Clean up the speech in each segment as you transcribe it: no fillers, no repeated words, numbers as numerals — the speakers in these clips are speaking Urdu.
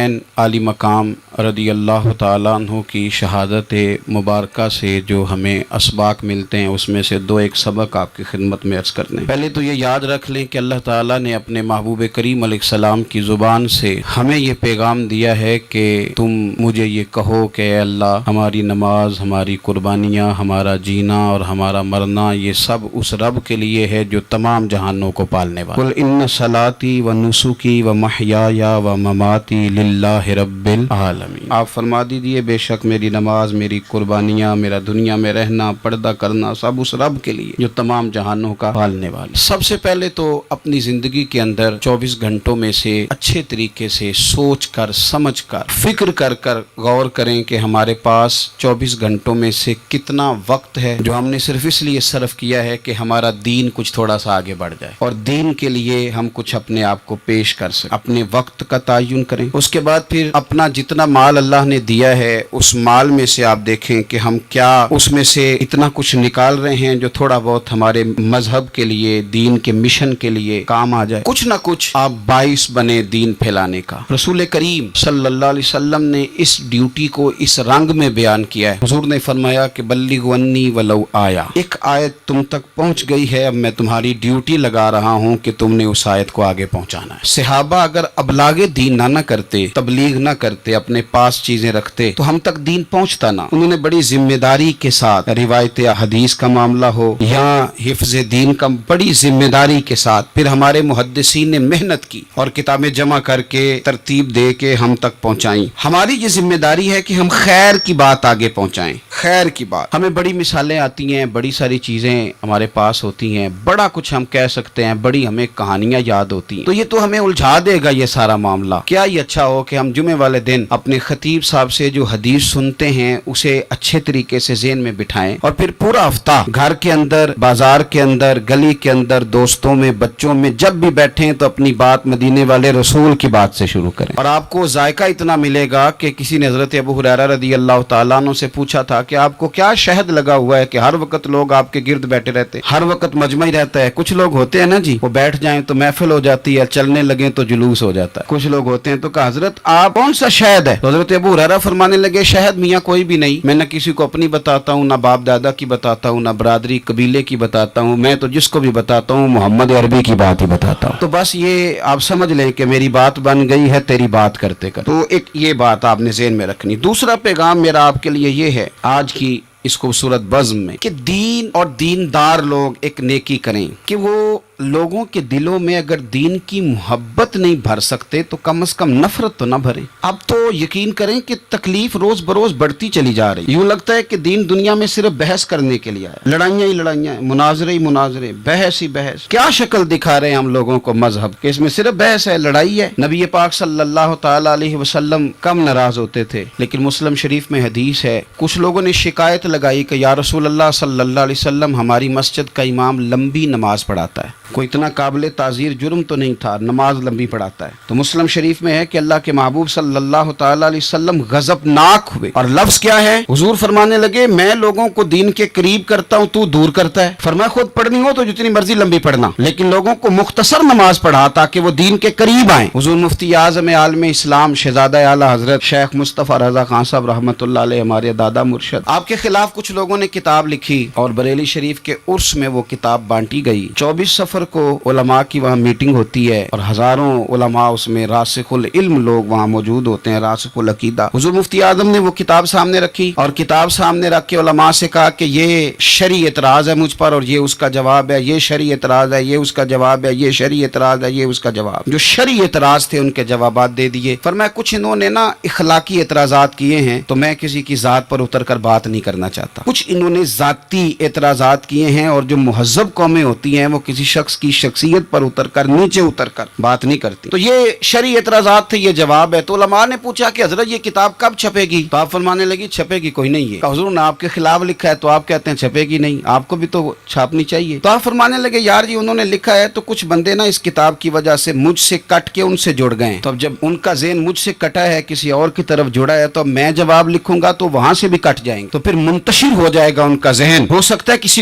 حسین علی مقام رضی اللہ تعالیٰ عنہ کی شہادت مبارکہ سے جو ہمیں اسباق ملتے ہیں اس میں سے دو ایک سبق آپ کی خدمت میں عرض کرنے ہیں۔ پہلے تو یہ یاد رکھ لیں کہ اللہ تعالیٰ نے اپنے محبوب کریم علیہ السلام کی زبان سے ہمیں یہ پیغام دیا ہے کہ تم مجھے یہ کہو کہ اے اللہ ہماری نماز، ہماری قربانیاں، ہمارا جینا اور ہمارا مرنا یہ سب اس رب کے لیے ہے جو تمام جہانوں کو پالنے والا۔ قل ان صلاتی و نسکی و محیای و مماتی للہ رب العالمین۔ آپ فرما دیجئے بے شک میری نماز، میری قربانیاں، میرا دنیا میں رہنا، پردہ کرنا سب اس رب کے لیے جو تمام جہانوں کا پالنے والا۔ سب سے پہلے تو اپنی زندگی کے اندر 24 گھنٹوں میں سے اچھے طریقے سے سوچ کر، سمجھ کر، فکر کر غور کریں کہ ہمارے پاس 24 گھنٹوں میں سے کتنا وقت ہے جو ہم نے صرف اس لیے صرف کیا ہے کہ ہمارا دین کچھ تھوڑا سا آگے بڑھ جائے اور دین کے لیے ہم کچھ اپنے آپ کو پیش کر سکیں۔ اپنے وقت کا تعین کریں، اس کے بعد پھر اپنا جتنا مال اللہ نے دیا ہے اس مال میں سے آپ دیکھیں کہ ہم کیا اس میں سے اتنا کچھ نکال رہے ہیں جو تھوڑا بہت ہمارے مذہب کے لیے، دین کے مشن کے لیے کام آ جائے۔ کچھ نہ کچھ آپ باعث بنے دین پھیلانے کا۔ رسول کریم صلی اللہ علیہ وسلم نے اس ڈیوٹی کو اس رنگ میں بیان کیا ہے۔ حضور نے فرمایا کہ بلغوا عنی ولو آیا، ایک آیت تم تک پہنچ گئی ہے، اب میں تمہاری ڈیوٹی لگا رہا ہوں کہ تم نے اس آیت کو آگے پہنچانا ہے۔ صحابہ اگر ابلاغ دین نہ کرتے، تبلیغ نہ کرتے، اپنے پاس چیزیں رکھتے تو ہم تک دین پہنچتا نہ۔ انہوں نے بڑی ذمہ داری کے ساتھ، روایت حدیث کا معاملہ ہو یا حفظ دین کا، بڑی ذمہ داری کے ساتھ پھر ہمارے محدثین نے محنت کی اور کتابیں جمع کر کے ترتیب دے کے ہم تک پہنچائیں۔ ہماری یہ ذمہ داری ہے کہ ہم خیر کی بات آگے پہنچائیں، خیر کی بات۔ ہمیں بڑی مثالیں آتی ہیں، بڑی ساری چیزیں ہمارے پاس ہوتی ہیں، بڑا کچھ ہم کہہ سکتے ہیں، بڑی ہمیں کہانیاں یاد ہوتی ہیں، تو یہ تو ہمیں الجھا دے گا یہ سارا معاملہ۔ کیا یہ اچھا ہو کہ ہم جمعے والے دن اپنے خطیب صاحب سے جو حدیث سنتے ہیں اسے اچھے طریقے سے ذہن میں بٹھائیں اور پھر پورا ہفتہ گھر کے اندر، بازار کے اندر، گلی کے اندر، دوستوں میں، بچوں میں جب بھی بیٹھیں تو اپنی بات مدینے والے رسول کی بات سے شروع کریں، اور آپ کو ذائقہ اتنا ملے گا کہ کسی نے حضرت ابو ہریرہ رضی اللہ تعالیٰ عنہ سے پوچھا تھا کہ آپ کو کیا شہد لگا ہوا ہے کہ ہر وقت لوگ آپ کے گرد بیٹھے رہتے، ہر وقت مجمع ہی رہتا ہے؟ کچھ لوگ ہوتے ہیں نا جی، وہ بیٹھ جائیں تو محفل ہو جاتی ہے، چلنے لگیں تو جلوس ہو جاتا ہے۔ کچھ لوگ ہوتے ہیں تو کہا حضرت آپ کون سا شہد ہے؟ تو حضرت ابو ہریرہ فرمانے لگے شہد میاں کوئی بھی نہیں، میں نہ کسی کو اپنی بتاتا ہوں، نہ باپ دادا کی بتاتا ہوں، نہ برادری قبیلے کی بتاتا ہوں، میں تو جس کو بھی بتاتا ہوں محمد عربی کی بات ہی بتاتا ہوں۔ تو بس یہ آپ سمجھ لیں کہ میری بات بن گئی ہے تیری بات کرتے کر۔ تو ایک یہ بات آپ نے ذہن میں رکھنی۔ دوسرا پیغام میرا آپ کے لیے یہ ہے آج کی اس خوبصورت بزم میں کہ دین اور دیندار لوگ ایک نیکی کریں کہ وہ لوگوں کے دلوں میں اگر دین کی محبت نہیں بھر سکتے تو کم از کم نفرت تو نہ بھریں۔ اب تو یقین کریں کہ تکلیف روز بروز بڑھتی چلی جا رہی، یوں لگتا ہے کہ دین دنیا میں صرف بحث کرنے کے لیے آیا، لڑائیاں ہی لڑائیاں، مناظرے ہی مناظرے، بحث ہی بحث۔ کیا شکل دکھا رہے ہیں ہم لوگوں کو مذہب کہ اس میں صرف بحث ہے، لڑائی ہے۔ نبی پاک صلی اللہ تعالی علیہ وسلم کم ناراض ہوتے تھے، لیکن مسلم شریف میں حدیث ہے کچھ لوگوں نے شکایت لگائی کہ یا رسول اللہ صلی اللہ علیہ وسلم ہماری مسجد کا امام لمبی نماز پڑھاتا ہے، کوئی اتنا قابل تعزیر جرم تو نہیں تھا، نماز لمبی پڑھاتا ہے۔ تو مسلم شریف میں ہے کہ اللہ کے محبوب صلی اللہ تعالی علیہ وسلم غضبناک ہوئے، اور لفظ کیا ہے؟ حضور فرمانے لگے میں لوگوں کو دین کے قریب کرتا ہوں، تو دور کرتا ہے۔ فرمایا خود پڑھنی ہو تو جتنی مرضی لمبی پڑھنا، لیکن لوگوں کو مختصر نماز پڑھا تاکہ وہ دین کے قریب آئیں۔ حضور مفتی اعظم عالم اسلام شہزادہ اعلی حضرت شیخ مصطفیٰ رضا خان صاحب رحمۃ اللہ علیہ، ہمارے دادا مرشد، آپ کے خلاف کچھ لوگوں نے کتاب لکھی اور بریلی شریف کے عرس میں وہ کتاب بانٹی گئی۔ 24 سفر کو علماء کی وہاں میٹنگ ہوتی ہے اور ہزاروں علماء اس میں راسخ العلم لوگ وہاں موجود ہوتے ہیں، راسخ العقیدہ۔ حضور مفتی اعظم نے وہ کتاب سامنے رکھی اور کتاب سامنے رکھ کے علماء سے کہا کہ یہ شرعی اعتراض ہے مجھ پر اور یہ اس کا جواب ہے، یہ شرعی اعتراض ہے، یہ اس کا جواب ہے، یہ شرعی اعتراض ہے، یہ اس کا جواب۔ جو شرعی اعتراض تھے ان کے جوابات دے دیے۔ فرمایا کچھ انہوں نے نا اخلاقی اعتراضات کیے ہیں تو میں کسی کی ذات پر اتر کر بات نہیں کرنا چاہتا، کچھ انہوں نے ذاتی اعتراضات کیے ہیں، اور جو مہذب قومیں ہوتی ہیں وہ کسی شخص کی شخصیت پر اتر کر، نیچے اتر کر بات نہیں کرتی۔ تو یہ شرعی اعتراضات تھے، یہ جواب ہے۔ تو علماء نے پوچھا کہ حضرت یہ کتاب کب چھپے گی؟ تو آپ فرمانے لگی چھپے گی کوئی نہیں ہے۔ حضور نے آپ کے خلاف لکھا ہے تو آپ کہتے ہیں چھپے گی نہیں، آپ کو بھی تو چھاپنی چاہیے۔ تو آپ فرمانے لگے یار جی انہوں نے لکھا ہے تو کچھ بندے نا اس کتاب کی وجہ سے مجھ سے کٹ کے ان سے جڑ گئے، تو اب جب ان کا ذہن مجھ سے کٹا ہے، کسی اور کی طرف جڑا ہے، تو میں جواب لکھوں گا تو وہاں سے بھی کٹ جائیں گے، تو پھر منتشر ہو جائے گا ان کا ذہن، ہو سکتا ہے کسی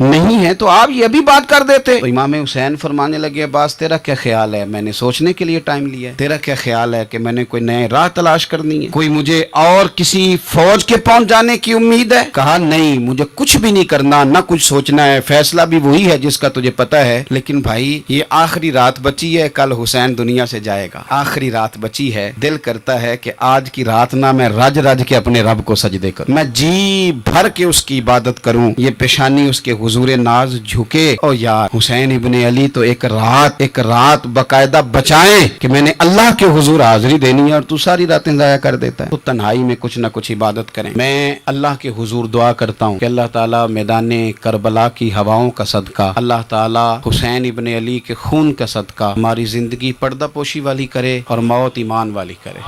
نہیں ہیں, تو آپ یہ بھی بات کر دیتے. تو امام حسین فرمانے لگے, عباس تیرا کیا خیال ہے, میں نے سوچنے کے لیے ٹائم لیا ہے, تیرا کیا خیال ہے کہ میں نے کوئی نئے راہ تلاش کرنی ہے, کوئی مجھے اور کسی فوج کے پہنچ جانے کی امید ہے؟ کہا نہیں, مجھے کچھ بھی نہیں کرنا, نہ کچھ سوچنا ہے, فیصلہ بھی وہی ہے جس کا تجھے پتہ ہے. لیکن بھائی یہ آخری رات بچی ہے, کل حسین دنیا سے جائے گا, آخری رات بچی ہے, دل کرتا ہے کہ آج کی رات نہ میں رج رج کے اپنے رب کو سجدے کروں, میں جی بھر کے اس کی عبادت کروں, یہ پیشانی اس کے حضور ناز جھکے. او یار حسین ابن علی تو ایک رات باقاعدہ بچائیں کہ میں نے اللہ کے حضور حاضری دینی ہے, اور تو ساری راتیں ضائع کر دیتا ہے. تو تنہائی میں کچھ نہ کچھ عبادت کریں. میں اللہ کے حضور دعا کرتا ہوں کہ اللہ تعالیٰ میدان کربلا کی ہواؤں کا صدقہ, اللہ تعالیٰ حسین ابن علی کے خون کا صدقہ ہماری زندگی پردہ پوشی والی کرے اور موت ایمان والی کرے,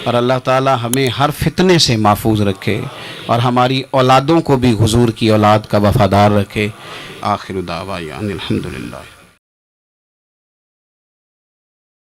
اور اللہ تعالیٰ ہمیں ہر فتنے سے محفوظ رکھے اور ہماری اولادوں کو بھی حضور کی اولاد کا وفادار رکھے. آخر دعوانا الحمدللہ.